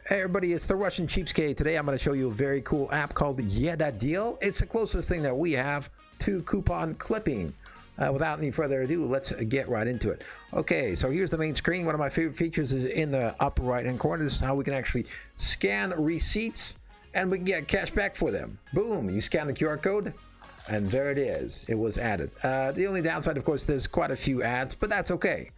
Hey everybody, it's the Russian Cheapskate. Today I'm going to show you a very cool app called Edadeal. It's the closest thing that we have to coupon clipping. Without any further ado, let's get right into it. Okay, so here's the main screen. One of my favorite features is in the upper right hand corner. This is how we can actually scan receipts and we can get cash back for them. Boom, you scan the QR code and there it is. It was added. The only downside, of course, there's quite a few ads, but that's okay.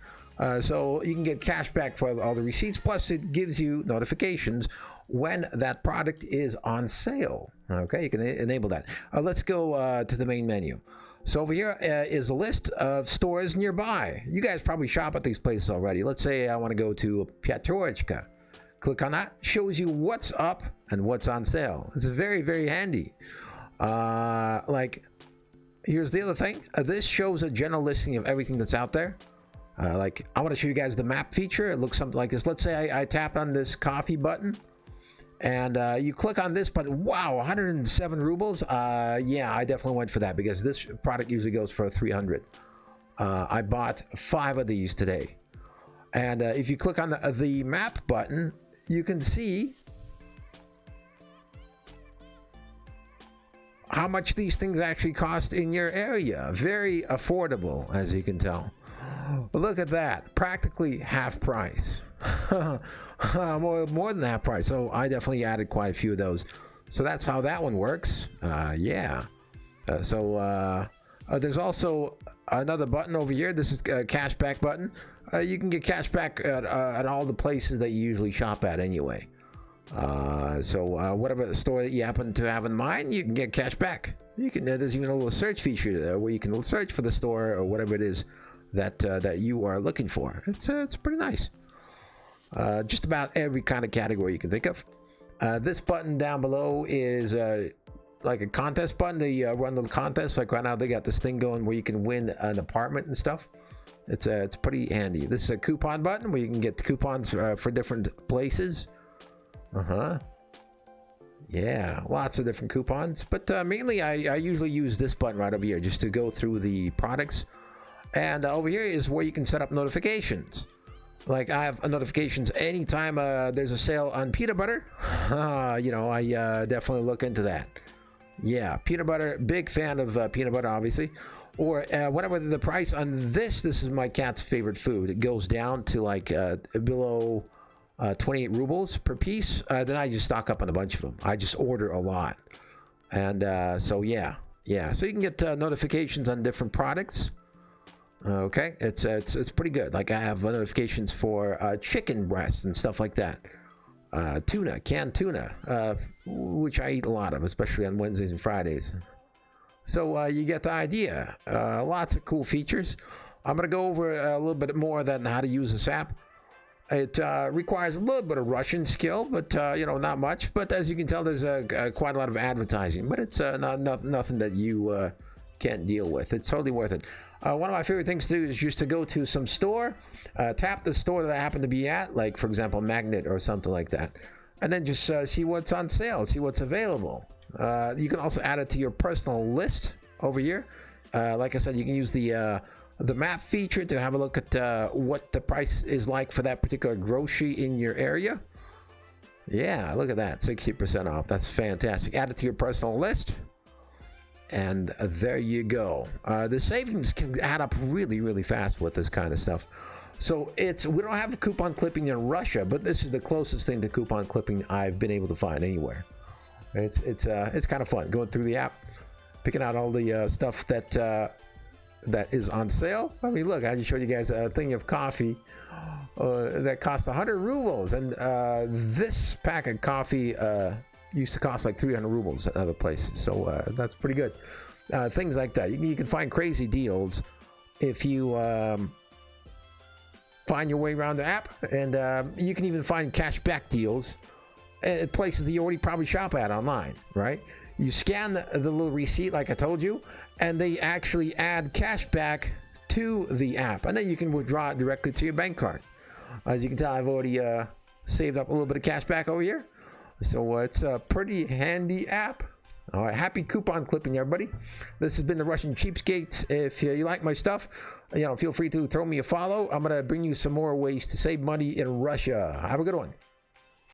So you can get cash back for all the receipts, plus it gives you notifications when that product is on sale. Okay, you can enable that. Let's go to the main menu. So over here is a list of stores nearby. You guys probably shop at these places already. Let's say I want to go to Pyatrochka. Click on that. Shows you what's up and what's on sale. It's very, very handy. Like, here's the other thing. This shows a general listing of everything that's out there. Like, I want to show you guys the map feature. It looks something like this. Let's say I tap on this coffee button and you click on this button. Wow, 107 rubles. Yeah, I definitely went for that because this product usually goes for 300. I bought 5 of these today. And if you click on the map button, you can see how much these things actually cost in your area. Very affordable, as you can tell. Look at that, practically half price. more than half price. So I definitely added quite a few of those. So that's how that one works. Yeah. There's also another button over here. This is a cashback button. You can get cash back at all the places that you usually shop at anyway. Whatever the store that you happen to have in mind, you can get cash back. You can. There's even a little search feature there where you can search for the store or whatever it is that you are looking for. It's pretty nice. Just about every kind of category you can think of. This button down below is like a contest button. They run little contests. Like right now, they got this thing going where you can win an apartment and stuff. It's pretty handy. This is a coupon button where you can get coupons for different places. Yeah, lots of different coupons. But mainly, I usually use this button right over here just to go through the products. And over here is where you can set up notifications. Like I have notifications anytime there's a sale on peanut butter. You know, I definitely look into that. Yeah, peanut butter, big fan of peanut butter, obviously. Or whatever the price on this is my cat's favorite food. It goes down to like below 28 rubles per piece. Then I just stock up on a bunch of them. I just order a lot. And so yeah. So you can get notifications on different products. Okay, it's pretty good. Like I have notifications for chicken breasts and stuff like that. Tuna, canned tuna, which I eat a lot of, especially on Wednesdays and Fridays. So you get the idea. Lots of cool features. I'm gonna go over a little bit more than how to use this app. It requires a little bit of Russian skill, but you know, not much. But as you can tell, there's quite a lot of advertising. But it's nothing that you can't deal with. It's totally worth it. One of my favorite things to do is just to go to some store, tap the store that I happen to be at, like for example Magnet or something like that, and then just see what's on sale, see what's available. You can also add it to your personal list over here. Like I said, you can use the map feature to have a look at what the price is like for that particular grocery in your area. Yeah, look at that, 60% off. That's fantastic. Add it to your personal list. And there you go. The savings can add up really, really fast with this kind of stuff. So we don't have coupon clipping in Russia, but this is the closest thing to coupon clipping I've been able to find anywhere. It's kind of fun going through the app, picking out all the stuff that is on sale. I mean, look, I just showed you guys a thing of coffee that costs 100 rubles, and this pack of coffee used to cost like 300 rubles at other places. So that's pretty good. Things like that. You can find crazy deals if you find your way around the app. And you can even find cashback deals at places that you already probably shop at online, right? You scan the little receipt like I told you, and they actually add cash back to the app. And then you can withdraw it directly to your bank card. As you can tell, I've already saved up a little bit of cash back over here. So it's a pretty handy app. All right, happy coupon clipping, everybody. This has been the Russian Cheapskate. If you like my stuff, feel free to throw me a follow. I'm going to bring you some more ways to save money in Russia. Have a good one.